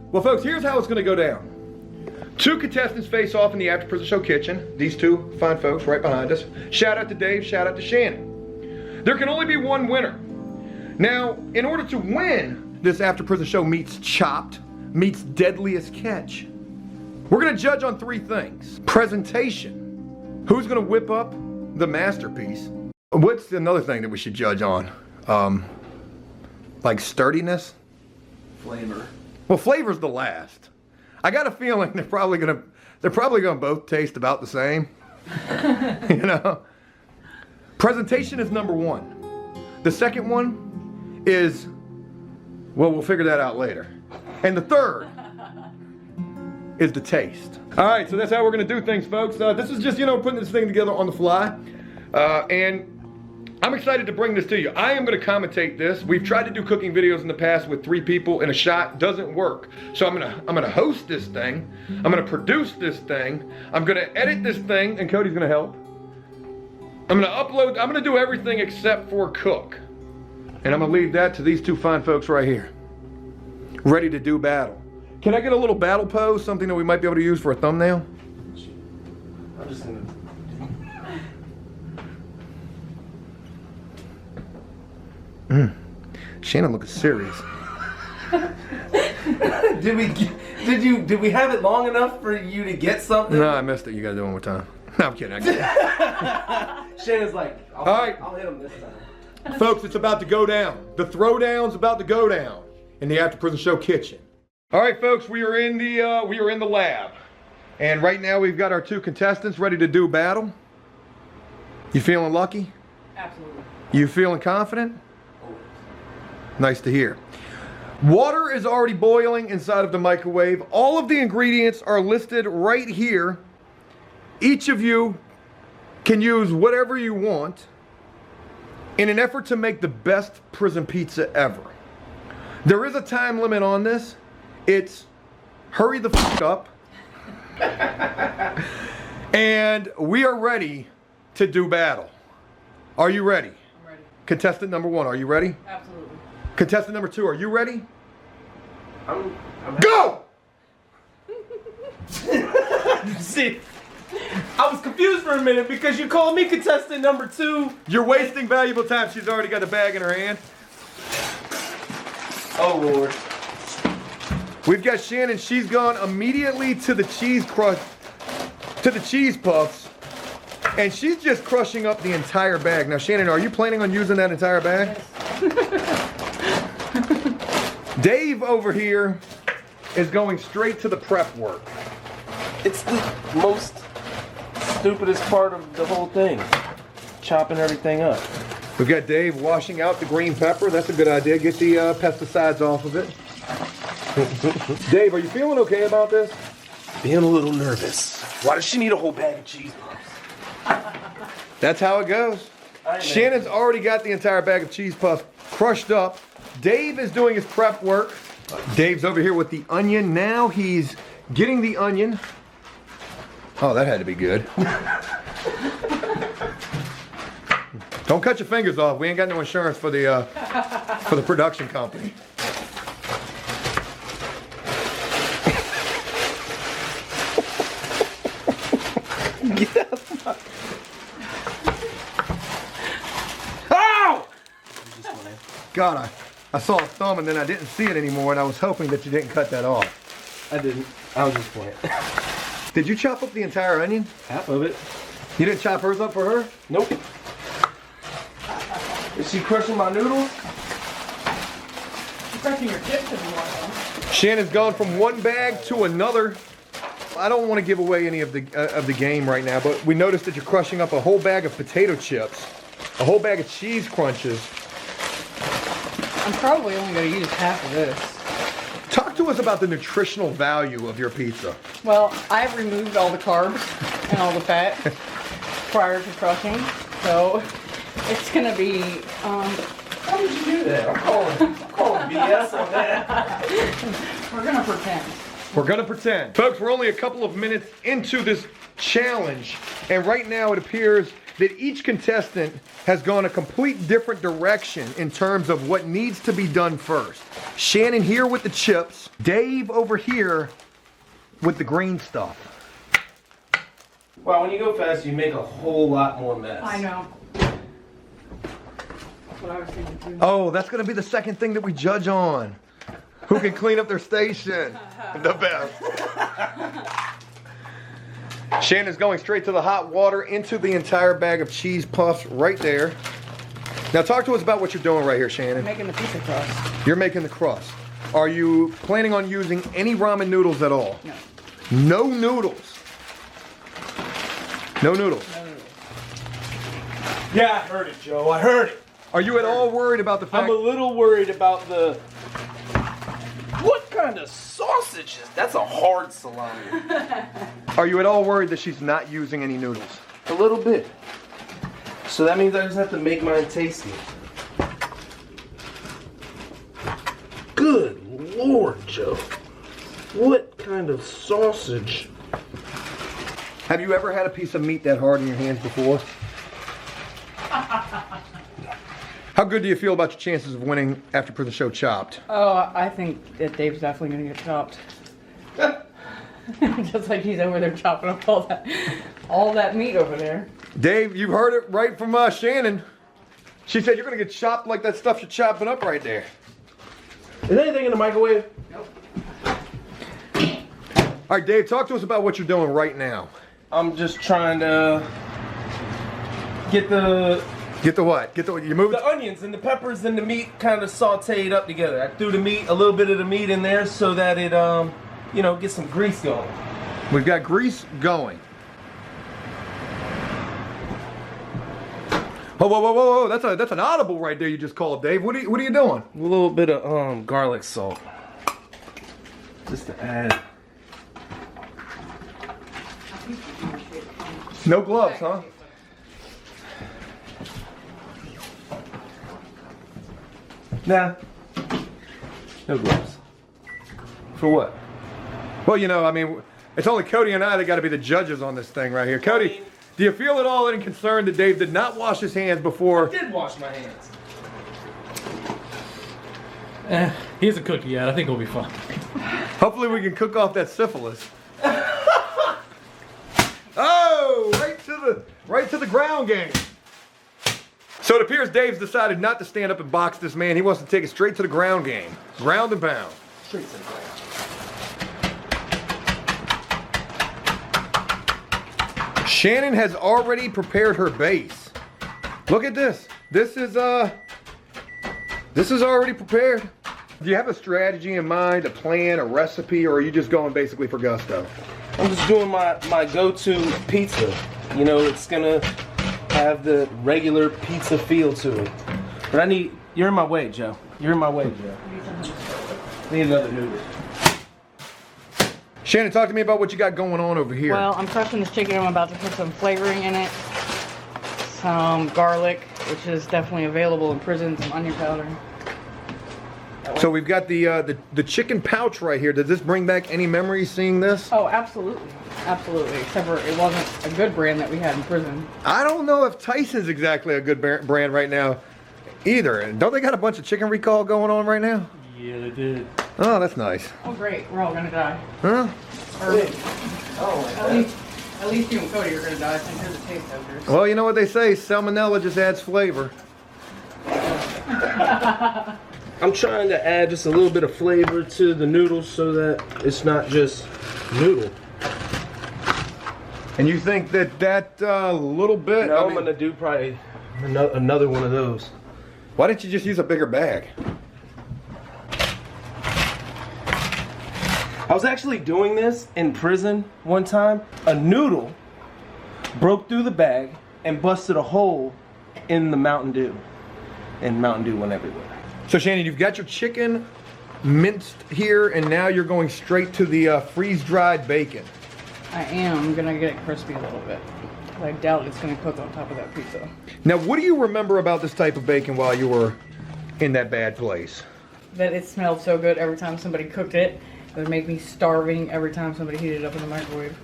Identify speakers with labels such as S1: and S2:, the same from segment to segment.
S1: Well, folks, here's how it's gonna go down. 2 contestants face off in the After Prison Show kitchen. These 2 fine folks right behind us. Shout out to Dave, shout out to Shannon. There can only be 1 winner. Now, in order to win this After Prison Show meets Chopped, meets Deadliest Catch, we're gonna judge on 3 things. Presentation. Who's gonna whip up the masterpiece? What's another thing that we should judge on? Like sturdiness?
S2: Flavor.
S1: Well, flavor's the last. I got a feeling they're probably gonna both taste about the same. You know? Presentation is number 1. The second one is, well, we'll figure that out later. And the third is the taste. All right, so that's how we're gonna do things, folks. This is just, putting this thing together on the fly. And I'm excited to bring this to you. I am gonna commentate this. We've tried to do cooking videos in the past with 3 people in a shot. Doesn't work. So I'm gonna host this thing. I'm gonna produce this thing. I'm gonna edit this thing, and Cody's gonna help. I'm gonna upload, I'm gonna do everything except for cook. And I'm gonna leave that to these 2 fine folks right here. Ready to do battle. Can I get a little battle pose? Something that we might be able to use for a thumbnail?
S2: I'm just gonna...
S1: Shannon looking serious.
S2: Did we have it long enough for you to get something?
S1: No, I missed it. You gotta do it one more time. No, I'm kidding.
S2: Shannon's like,
S1: All right.
S2: I'll hit him this time.
S1: Folks, it's about to go down. The throwdown's about to go down in the After Prison Show kitchen. All right, folks, we are in the lab, and right now we've got our 2 contestants ready to do battle. You feeling lucky?
S3: Absolutely.
S1: You feeling confident? Nice to hear. Water is already boiling inside of the microwave. All of the ingredients are listed right here. Each of you can use whatever you want in an effort to make the best prison pizza ever. There is a time limit on this. It's hurry the fuck up. And we are ready to do battle. Are you ready?
S3: I'm ready.
S1: Contestant number 1, are you ready?
S3: Absolutely.
S1: Contestant number 2, are you ready?
S2: I'm
S1: Go!
S2: See, I was confused for a minute because you called me contestant number 2.
S1: You're wasting valuable time. She's already got the bag in her hand.
S2: Oh Lord.
S1: We've got Shannon. She's gone immediately to the cheese crush, to the cheese puffs, and she's just crushing up the entire bag. Now, Shannon, are you planning on using that entire bag? Dave over here is going straight to the prep work.
S2: It's the most stupidest part of the whole thing. Chopping everything up.
S1: We've got Dave washing out the green pepper. That's a good idea. Get the pesticides off of it. Dave, are you feeling okay about this?
S2: Being a little nervous. Why does she need a whole bag of cheese puffs?
S1: That's how it goes. Shannon's already got the entire bag of cheese puffs crushed up. Dave is doing his prep work. Dave's over here with the onion. Now he's getting the onion. Oh, that had to be good. Don't cut your fingers off. We ain't got no insurance for the production company.
S2: Get out of my... Ow!
S1: God, I saw a thumb and then I didn't see it anymore, and I was hoping that you didn't cut that off.
S2: I didn't. I was just playing.
S1: Did you chop up the entire onion?
S2: Half of it.
S1: You didn't chop hers up for her?
S2: Nope. Is she crushing my noodles?
S3: You're crushing your chips if you want them.
S1: Shannon's gone from one bag to another. I don't want to give away any of the game right now, but we noticed that you're crushing up a whole bag of potato chips, a whole bag of cheese crunches.
S3: I'm probably only going to use half of this.
S1: Talk to us about the nutritional value of your pizza.
S3: Well, I've removed all the carbs and all the fat prior to crushing, so it's going to be,
S2: How did you do that? I'm calling BS on that.
S3: we're going to pretend.
S1: We're gonna pretend. Folks, we're only a couple of minutes into this challenge, and right now it appears that each contestant has gone a complete different direction in terms of what needs to be done first. Shannon here with the chips, Dave over here with the green stuff.
S2: Well, when you go fast, you make a whole lot more mess.
S3: I know. What I was thinking too.
S1: Oh, that's gonna be the second thing that we judge on. Who can clean up their station the best. Shannon's going straight to the hot water into the entire bag of cheese puffs right there. Now talk to us about what you're doing right here, Shannon.
S3: I'm making the pizza crust.
S1: You're making the crust. Are you planning on using any ramen noodles at all?
S3: No.
S1: No noodles. No noodles.
S3: No noodles.
S2: Yeah, I heard it, Joe. I heard it.
S1: Are you at all worried about the fact?
S2: I'm a little worried about the... What kind of sausage is... That's a hard salami.
S1: Are you at all worried that she's not using any noodles?
S2: A little bit. So that means I just have to make mine tasty. Good Lord, Joe. What kind of sausage?
S1: Have you ever had a piece of meat that hard in your hands before? How good do you feel about your chances of winning After Prison Show Chopped?
S3: Oh, I think that Dave's definitely gonna get chopped. Just like he's over there chopping up all that meat over there.
S1: Dave, you've heard it right from Shannon. She said you're gonna get chopped like that stuff you're chopping up right there.
S2: Is anything in the microwave?
S3: Nope.
S1: All right, Dave, talk to us about what you're doing right now.
S2: I'm just trying to get the
S1: Get the what? Get the you move.
S2: the onions and the peppers and the meat kind of sauteed up together. I threw the meat, a little bit of the meat in there so that it, you know, get some grease going.
S1: We've got grease going. Whoa, whoa, whoa, whoa, whoa! That's an audible right there. You just called, Dave. What are you doing?
S2: A little bit of garlic salt, just to add.
S1: No gloves, huh?
S2: Nah, no gloves. For what?
S1: Well, you know, I mean, it's only Cody and I that got to be the judges on this thing right here. Cody, do you feel at all any concern that Dave did not wash his hands before?
S2: I did wash my hands.
S4: He hasn't cooked yet. I think it'll be fun.
S1: Hopefully we can cook off that syphilis. Oh, right to the ground game. So it appears Dave's decided not to stand up and box this man. He wants to take it straight to the ground game. Ground and pound.
S2: Straight to the ground.
S1: Shannon has already prepared her base. Look at this. This is already prepared. Do you have a strategy in mind, a plan, a recipe, or are you just going basically for gusto?
S2: I'm just doing my go-to pizza. You know, it's gonna have the regular pizza feel to it. But you're in my way, Joe. You're in my way, Joe. I need another noodle.
S1: Shannon, talk to me about what you got going on over here.
S3: Well, I'm crushing this chicken. I'm about to put some flavoring in it. Some garlic, which is definitely available in prison. Some onion powder.
S1: So we've got the chicken pouch right here. Does this bring back any memories seeing this?
S3: Oh, absolutely. Absolutely. Except for it wasn't a good brand that we had in prison.
S1: I don't know if Tyson's exactly a good brand right now either. And don't they got a bunch of chicken recall going on right now?
S4: Yeah, they did.
S1: Oh, that's nice.
S3: Oh, great. We're all going to die.
S1: Huh?
S3: Or, at least you and Cody are going to die since you're the taste testers.
S1: Well, you know what they say, salmonella just adds flavor.
S2: I'm trying to add just a little bit of flavor to the noodles so that it's not just noodle.
S1: And you think that little bit...
S2: No, I'm gonna do probably another one of those.
S1: Why didn't you just use a bigger bag?
S2: I was actually doing this in prison one time. A noodle broke through the bag and busted a hole in the Mountain Dew. And Mountain Dew went everywhere.
S1: So Shannon, you've got your chicken minced here, and now you're going straight to the freeze-dried bacon.
S3: I am going to get it crispy a little bit. I doubt it's going to cook on top of that pizza.
S1: Now, what do you remember about this type of bacon while you were in that bad place?
S3: That it smelled so good every time somebody cooked it. It would make me starving every time somebody heated it up in the microwave.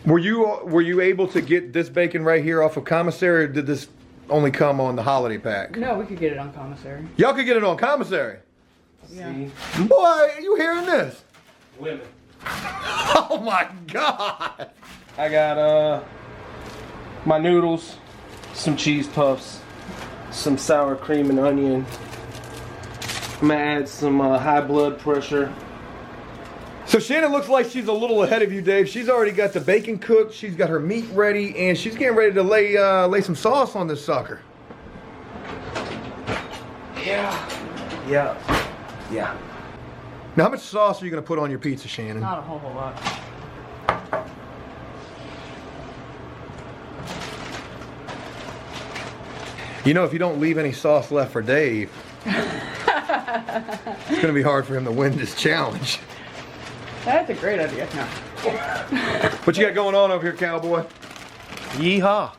S1: Were you able to get this bacon right here off of commissary, or did this only come on the holiday pack?
S3: No, we could get it on commissary.
S1: Y'all could get it on commissary.
S3: Yeah.
S2: See?
S1: Boy, are you hearing this?
S2: Women.
S1: Oh my God!
S2: I got my noodles, some cheese puffs, some sour cream and onion. I'm gonna add some high blood pressure.
S1: So Shannon looks like she's a little ahead of you, Dave. She's already got the bacon cooked, she's got her meat ready, and she's getting ready to lay some sauce on this sucker.
S2: Yeah.
S1: Now, how much sauce are you gonna put on your pizza, Shannon?
S3: Not a whole lot.
S1: You know, if you don't leave any sauce left for Dave, it's gonna be hard for him to win this challenge.
S3: That's a great idea. No.
S1: What you got going on over here, cowboy?
S2: Yeehaw.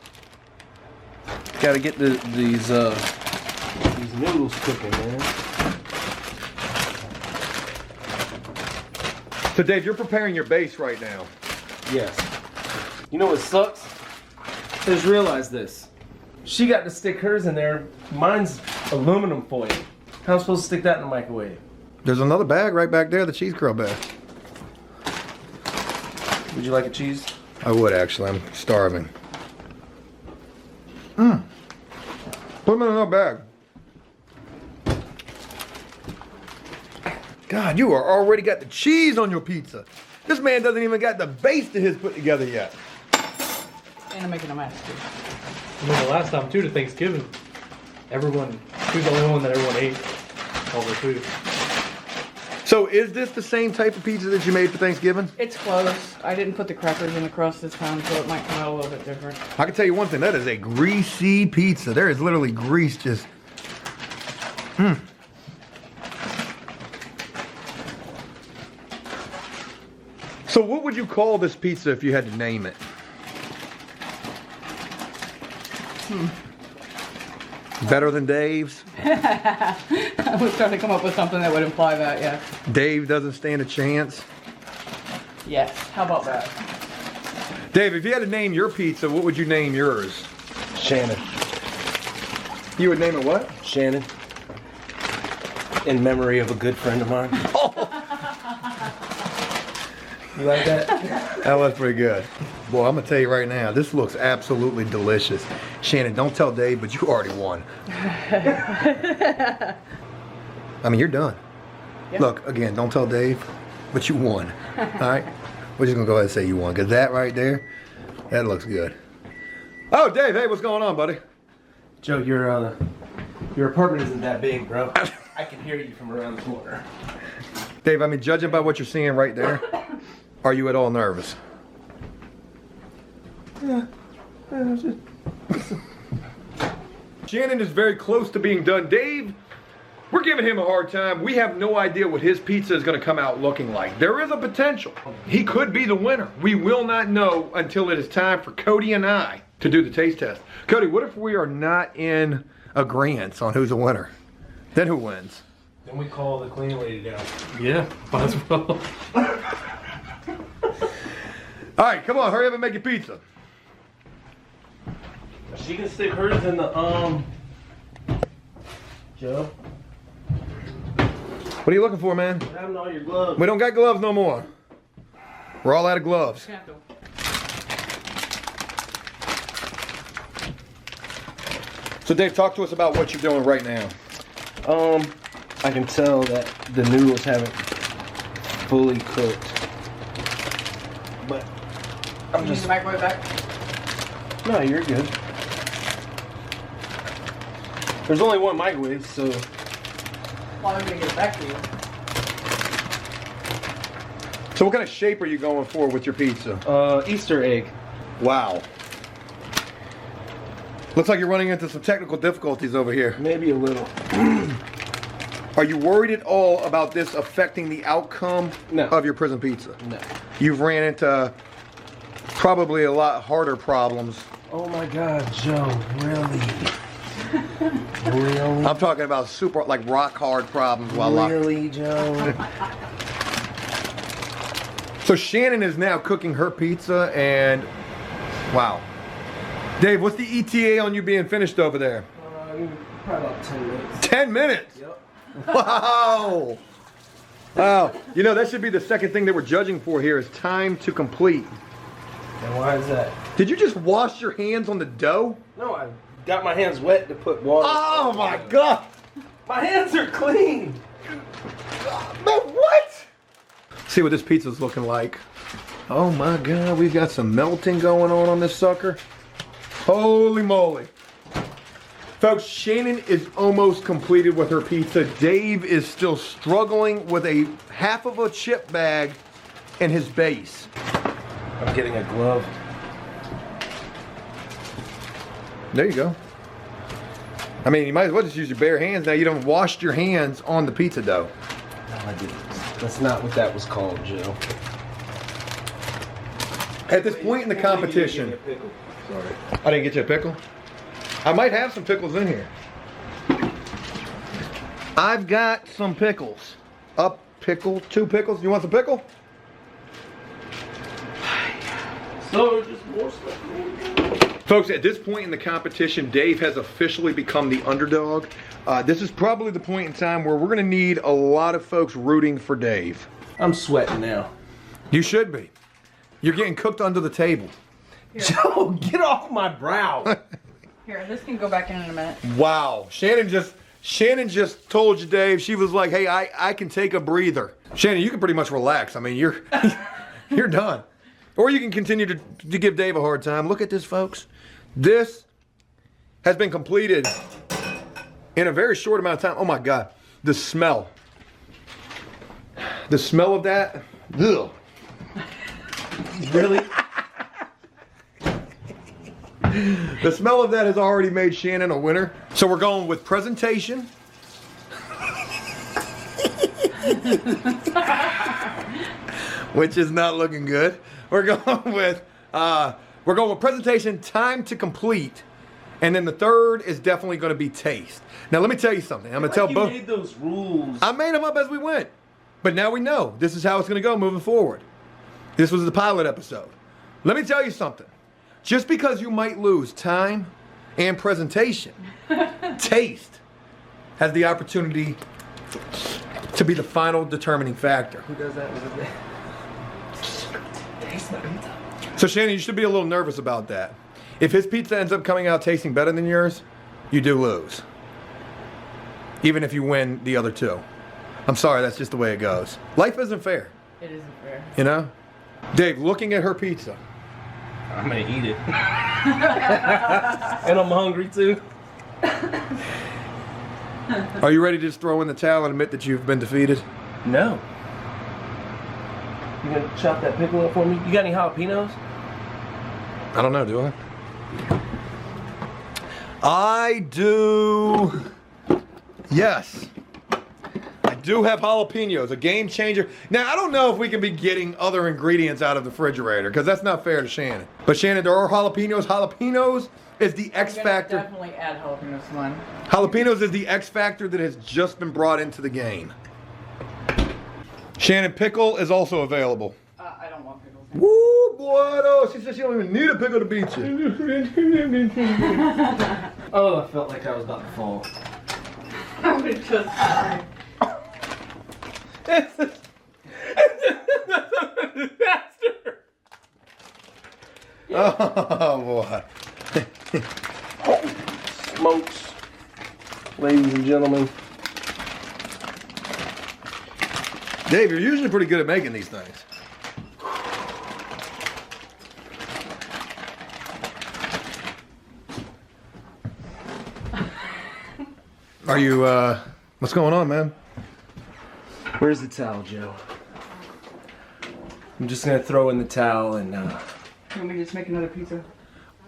S2: Gotta get these noodles cooking, man.
S1: So Dave, you're preparing your base right now.
S2: Yes. You know what sucks? Just realize this. She got to stick hers in there. Mine's aluminum foil. How am I supposed to stick that in the microwave?
S1: There's another bag right back there, the cheese curl bag.
S2: Would you like a cheese?
S1: I would actually, I'm starving. Put them in another bag. God, you are already got the cheese on your pizza. This man doesn't even got the base to his put together yet.
S3: And I'm making a mess too.
S4: I mean, the last time too to Thanksgiving, she was the only one that everyone ate all their food.
S1: So is this the same type of pizza that you made for Thanksgiving?
S3: It's close. I didn't put the crackers in the crust this time, so it might come out a little bit different.
S1: I can tell you one thing, that is a greasy pizza. There is literally grease just... So what would you call this pizza if you had to name it? Better than Dave's?
S3: I was trying to come up with something that would imply that, yeah.
S1: Dave doesn't stand a chance?
S3: Yes. How about that?
S1: Dave, if you had to name your pizza, what would you name yours?
S2: Shannon.
S1: You would name it what?
S2: Shannon. In memory of a good friend of mine. You like that?
S1: That was pretty good. Boy, I'm gonna tell you right now, this looks absolutely delicious. Shannon, don't tell Dave, but you already won. I mean, you're done.
S3: Yep.
S1: Look, again, don't tell Dave, but you won. All right? We're just gonna go ahead and say you won, because that right there, that looks good. Oh, Dave, hey, what's going on, buddy?
S2: Joe, your apartment isn't that big, bro. I can hear you from around the corner.
S1: Dave, I mean, judging by what you're seeing right there, are you at all nervous?
S2: Yeah.
S1: Shannon is very close to being done. Dave, we're giving him a hard time. We have no idea what his pizza is going to come out looking like. There is a potential. He could be the winner. We will not know until it is time for Cody and I to do the taste test. Cody, what if we are not in agreement on who's the winner? Then who wins?
S2: Then we call the cleaning lady down.
S4: Yeah, might as well.
S1: All right, come on, hurry up and make your pizza.
S2: She can stick hers in the Joe.
S1: What are you looking for, man?
S2: What happened to all your gloves?
S1: We don't got gloves no more. We're all out of gloves. So Dave, talk to us about what you're doing right now.
S2: I can tell that the noodles haven't fully cooked. But I'm
S3: Use
S2: just
S3: the microwave back.
S2: No, you're good. There's only one microwave, so
S3: Well, I'm gonna get it back to you.
S1: So what kind of shape are you going for with your pizza?
S2: Easter egg.
S1: Wow. Looks like you're running into some technical difficulties over here.
S2: Maybe a little.
S1: Are you worried at all about this affecting the outcome of your prison pizza?
S2: No.
S1: You've ran into probably a lot harder problems.
S2: Oh my God, Joe, really? Really?
S1: I'm talking about super, like rock hard problems while
S2: Really, Joe?
S1: So Shannon is now cooking her pizza, and wow. Dave, what's the ETA on you being finished over there?
S2: Probably about 10 minutes.
S1: 10 minutes?
S2: Yep.
S1: Wow. Wow. You know, that should be the second thing that we're judging for here is time to complete.
S2: And why is that?
S1: Did you just wash your hands on the dough?
S2: No, I got my hands wet to put water.
S1: Oh my God.
S2: My hands are clean.
S1: Man, what? See what this pizza's looking like. Oh my God, we've got some melting going on this sucker. Holy moly. Folks, Shannon is almost completed with her pizza. Dave is still struggling with a half of a chip bag in his base.
S2: I'm getting a glove.
S1: There you go. I mean, you might as well just use your bare hands now. You don't washed your hands on the pizza dough.
S2: No, I didn't. That's not what that was called, Joe.
S1: At this point in the competition,
S2: Sorry.
S1: I didn't get you a pickle. I might have some pickles in here. I've got some pickles. A pickle, 2 pickles. You want some pickle?
S2: So just more stuff.
S1: Folks, at this point in the competition, Dave has officially become the underdog. This is probably the point in time where we're going to need a lot of folks rooting for Dave.
S2: I'm sweating now.
S1: You should be. You're getting cooked under the table.
S2: Joe, get off my brow.
S3: Here, this can go back in a minute.
S1: Wow. Shannon just told you, Dave, she was like, hey, I can take a breather. Shannon, you can pretty much relax. I mean, you're you're done. Or you can continue to give Dave a hard time. Look at this, folks. This has been completed in a very short amount of time. Oh my God. The smell. The smell of that. Ugh.
S2: Really?
S1: The smell of that has already made Shannon a winner. So we're going with presentation. Which is not looking good. We're going with presentation, time to complete, and then the third is definitely going to be taste. Now let me tell you something. I'm going to tell both.
S2: You made those rules.
S1: I made them up as we went, but now we know this is how it's going to go moving forward. This was the pilot episode. Let me tell you something. Just because you might lose time and presentation, taste has the opportunity to be the final determining factor.
S2: Who does that?
S1: So Shannon, you should be a little nervous about that. If his pizza ends up coming out tasting better than yours, you do lose. Even if you win the other 2. I'm sorry, that's just the way it goes. Life isn't fair.
S3: It isn't fair.
S1: You know? Dave, looking at her pizza.
S2: I'm gonna eat it. And I'm hungry too.
S1: Are you ready to just throw in the towel and admit that you've been defeated?
S2: No. You gonna chop that pickle up for me? You got any jalapenos?
S1: I don't know, do I? I do. Yes. I do have jalapenos, a game changer. Now, I don't know if we can be getting other ingredients out of the refrigerator, because that's not fair to Shannon. But Shannon, there are jalapenos. Jalapenos is the X factor.
S3: Definitely add jalapenos to one.
S1: Jalapenos is the X factor that has just been brought into the game. Shannon, pickle is also available.
S3: I don't want pickles.
S1: Woo, boy, no. She said she don't even need a pickle to beat you.
S2: Oh, I felt like I was about to fall.
S3: I would just.
S1: Oh, boy.
S2: Smokes. Ladies and gentlemen.
S1: Dave, you're usually pretty good at making these things. Are you, what's going on, man?
S2: Where's the towel, Joe? I'm just gonna throw in the towel and
S3: Can we just make another pizza?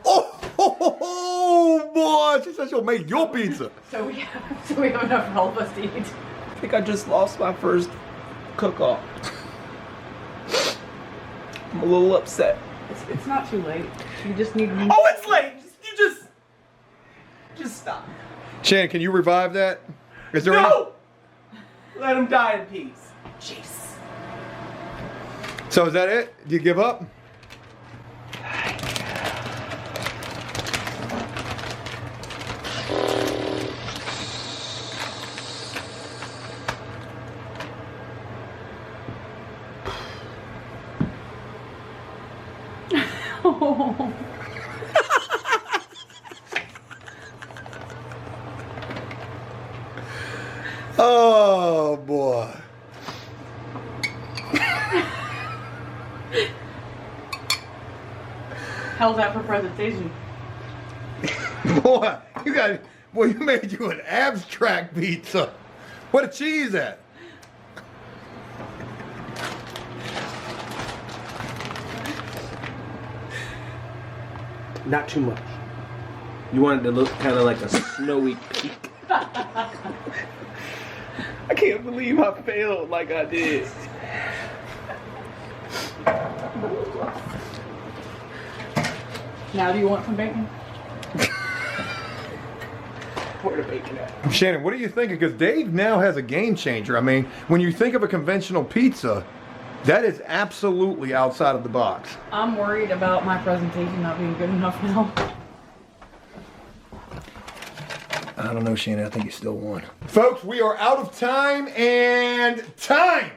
S1: Oh, boy, she said she'll make your pizza.
S3: So we have enough for all of us to eat.
S2: I think I just lost my first cook-off. I'm a little upset.
S3: It's not too late. You just need.
S2: Oh, it's late! You just stop.
S1: Shannon, can you revive that? Is there
S2: No! Let him die in peace. Jeez.
S1: So is that it? Do you give up? Oh boy.
S3: How's that for presentation?
S1: Boy, you made you an abstract pizza. What a cheese at?
S2: Not too much. You want it to look kind of like a snowy peak. I can't believe I failed like I did.
S3: Now do you want some bacon?
S2: Where the bacon at?
S1: Shannon, what are you thinking? Because Dave now has a game changer. I mean, when you think of a conventional pizza, that is absolutely outside of the box.
S3: I'm worried about my presentation not being good enough now.
S1: I don't know, Shannon. I think you still won. Folks, we are out of time and time!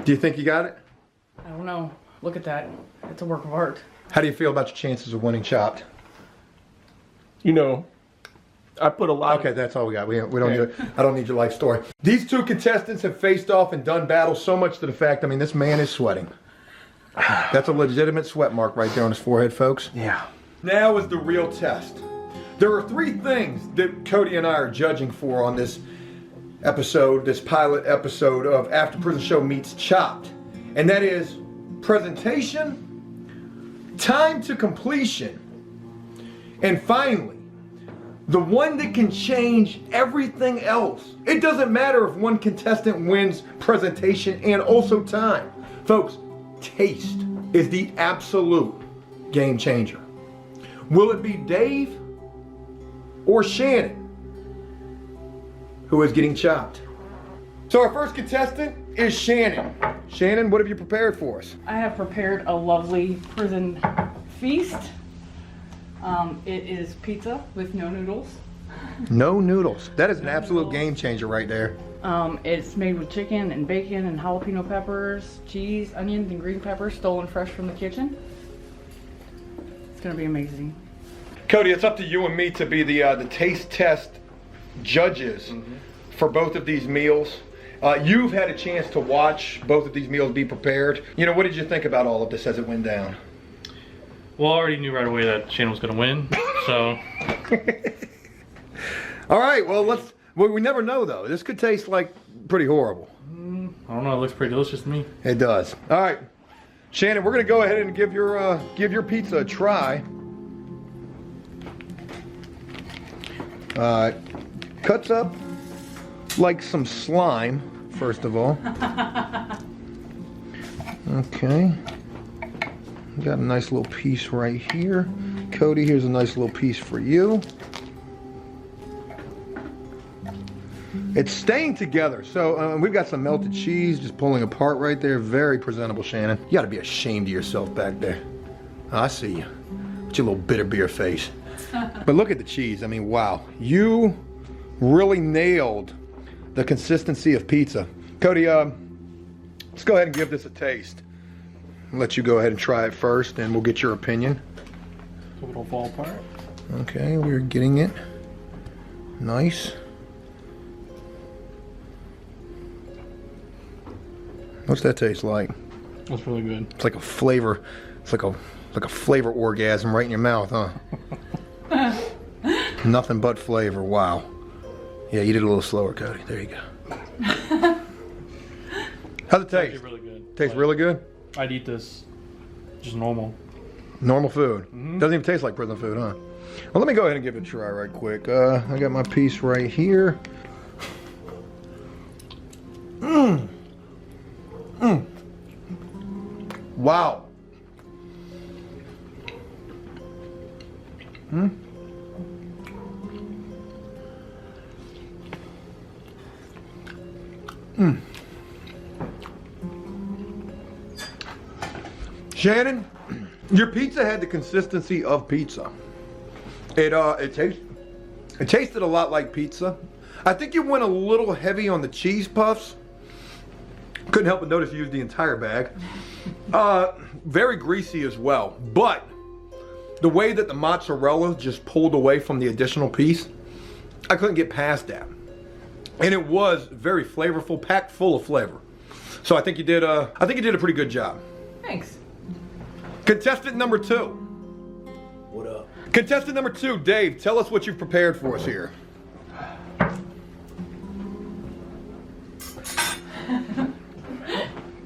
S1: Do you think you got it?
S3: I don't know. Look at that. It's a work of art.
S1: How do you feel about your chances of winning Chopped?
S2: You know, I put a lot.
S1: Okay, that's all we got. We don't need. I don't need your life story. These two contestants have faced off and done battle so much to the fact. I mean, this man is sweating. That's a legitimate sweat mark right there on his forehead, folks.
S2: Yeah.
S1: Now is the real test. There are three things that Cody and I are judging for on this episode, this pilot episode of After Prison Show Meets Chopped, and that is presentation, time to completion, and finally, the one that can change everything else. It doesn't matter if one contestant wins presentation and also time. Folks, taste is the absolute game changer. Will it be Dave or Shannon who is getting chopped? So our first contestant is Shannon. Shannon, what have you prepared for us?
S3: I have prepared a lovely prison feast. It is pizza with no noodles.
S1: No noodles. That is an absolute game changer right there.
S3: It's made with chicken and bacon and jalapeno peppers, cheese, onions, and green peppers stolen fresh from the kitchen. It's gonna be amazing.
S1: Cody, it's up to you and me to be the taste test judges for both of these meals. You've had a chance to watch both of these meals be prepared. You know, what did you think about all of this as it went down?
S4: Well, I already knew right away that Shannon was going to win, so.
S1: All right, well, we never know though. This could taste like pretty horrible.
S4: I don't know, it looks pretty delicious to me.
S1: It does. All right, Shannon, we're gonna go ahead and give your pizza a try. Cuts up like some slime, first of all. Okay. Got a nice little piece right here. Cody, here's a nice little piece for you. It's staying together. So we've got some melted cheese just pulling apart right there. Very presentable, Shannon. You gotta be ashamed of yourself back there. Oh, I see you. With your little bitter beer face. But look at the cheese. I mean, wow. You really nailed the consistency of pizza. Cody, let's go ahead and give this a taste. I'll let you go ahead and try it first, and we'll get your opinion.
S4: So it'll fall apart.
S1: Okay, we're getting it. Nice. What's that taste like?
S4: That's really good.
S1: It's like a flavor. It's like a flavor orgasm right in your mouth, huh? Nothing but flavor. Wow. Yeah, you did a little slower, Cody. There you go. How's it taste?
S4: It's really good.
S1: Tastes really good?
S4: I'd eat this just normal.
S1: Normal food. Doesn't even taste like prison food, huh? Well, let me go ahead and give it a try right quick. I got my piece right here. Wow. Shannon, your pizza had the consistency of pizza. It tasted a lot like pizza. I think you went a little heavy on the cheese puffs. Couldn't help but notice you used the entire bag. Very greasy as well, but the way that the mozzarella just pulled away from the additional piece, I couldn't get past that. And it was very flavorful, packed full of flavor. So I think you did a pretty good job.
S3: Thanks.
S1: Contestant number 2.
S2: What up?
S1: Contestant number 2, Dave, tell us what you've prepared for us here.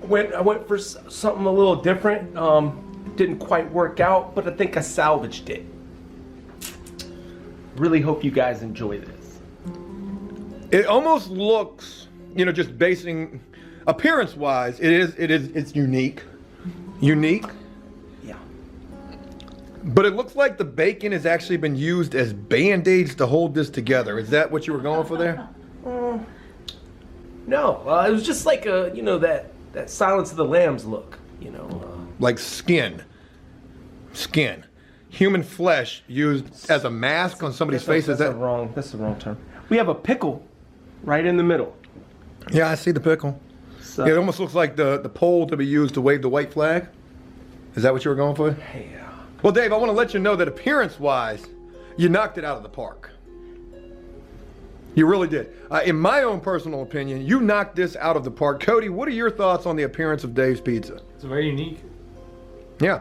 S2: I went for something a little different. Didn't quite work out, but I think I salvaged it. Really hope you guys enjoy this.
S1: It almost looks, you know, just basing appearance-wise, it's unique. Unique.
S2: Yeah.
S1: But it looks like the bacon has actually been used as band-aids to hold this together. Is that what you were going for there?
S2: No, it was just like that Silence of the Lambs look, you know.
S1: Like skin. Skin. Human flesh used as a mask on somebody's face. Is that
S2: wrong? That's the wrong term. We have a pickle right in the middle.
S1: Yeah, I see the pickle.
S2: So,
S1: It almost looks like the pole to be used to wave the white flag. Is that what you were going for?
S2: yeah.
S1: Well, Dave, I want to let you know that appearance-wise, you knocked it out of the park. You really did. In my own personal opinion, you knocked this out of the park. Cody, what are your thoughts on the appearance of Dave's Pizza?
S4: It's very unique.
S1: Yeah.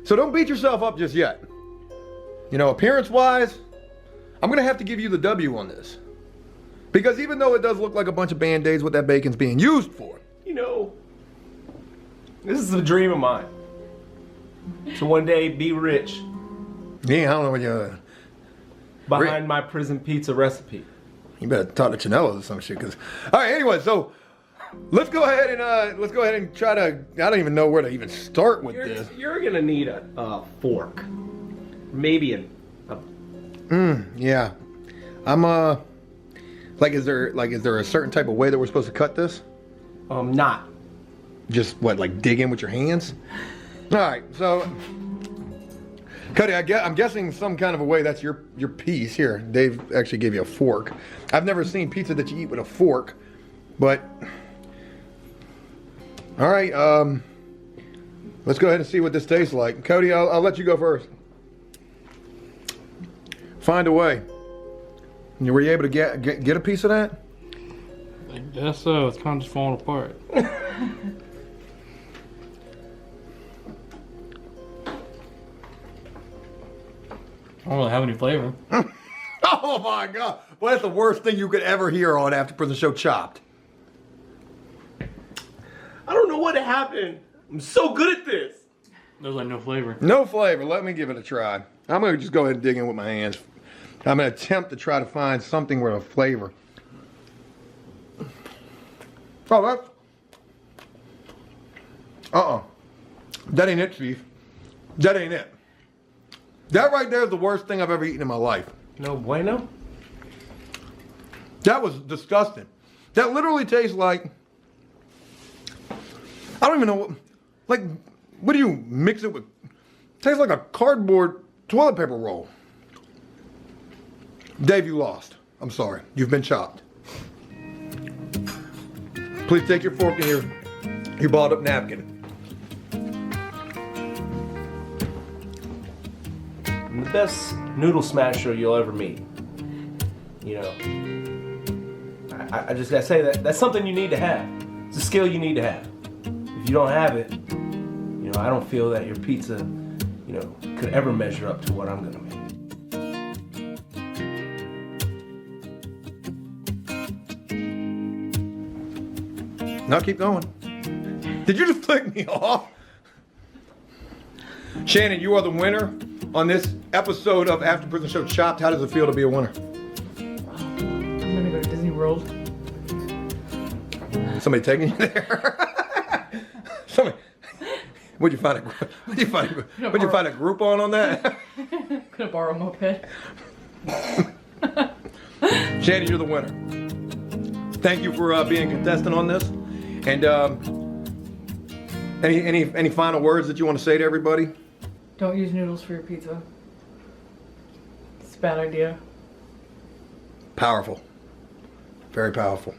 S1: So don't beat yourself up just yet. You know, appearance-wise, I'm going to have to give you the W on this. Because even though it does look like a bunch of Band-Aids what that bacon's being used for.
S2: You know, this is a dream of mine. To one day be rich
S1: Yeah, I don't know what you...
S2: behind my prison pizza recipe.
S1: You better talk to Chanelos or some shit. Cause, all right, anyway, so let's go ahead and try to... I don't even know where to even start with this.
S2: You're gonna need a fork, maybe
S1: Yeah. I'm like is there a certain type of way that we're supposed to cut this?
S2: not.
S1: Just what, like dig in with your hands? All right, so Cody, I'm guessing some kind of a way that's your piece here. Dave actually gave you a fork. I've never seen pizza that you eat with a fork, but all right, let's go ahead and see what this tastes like. Cody, I'll let you go first. Find a way. Were you able to get a piece of that?
S4: I guess so. It's kind of just falling apart. I don't really have any flavor.
S1: Oh my God! Well, that's the worst thing you could ever hear on After Prison Show Chopped.
S2: I don't know what happened. I'm so good at this.
S4: There's like no flavor.
S1: No flavor. Let me give it a try. I'm gonna just go ahead and dig in with my hands. I'm gonna attempt to try to find something with a flavor. Oh, that's... That ain't it, Chief. That ain't it. That right there is the worst thing I've ever eaten in my life.
S2: No bueno.
S1: That was disgusting. That literally tastes like... I don't even know what... Like, what do you mix it with? Tastes like a cardboard toilet paper roll. Dave, you lost. I'm sorry. You've been chopped. Please take your fork and your balled up napkin.
S2: I'm the best noodle smasher you'll ever meet. You know, I just gotta say that's something you need to have. It's a skill you need to have. If you don't have it, you know, I don't feel that your pizza, you know, could ever measure up to what I'm gonna make.
S1: Now keep going. Did you just flick me off? Shannon, you are the winner on this episode of After Prison Show Chopped. How does it feel to be a winner?
S3: I'm gonna go to Disney World.
S1: Somebody taking you there? Somebody. What'd you find a Groupon on that?
S3: Gonna borrow a moped.
S1: Shannon, you're the winner. Thank you for being a contestant on this. And any final words that you want to say to everybody?
S3: Don't use noodles for your pizza. It's a bad idea.
S1: Powerful. Very powerful.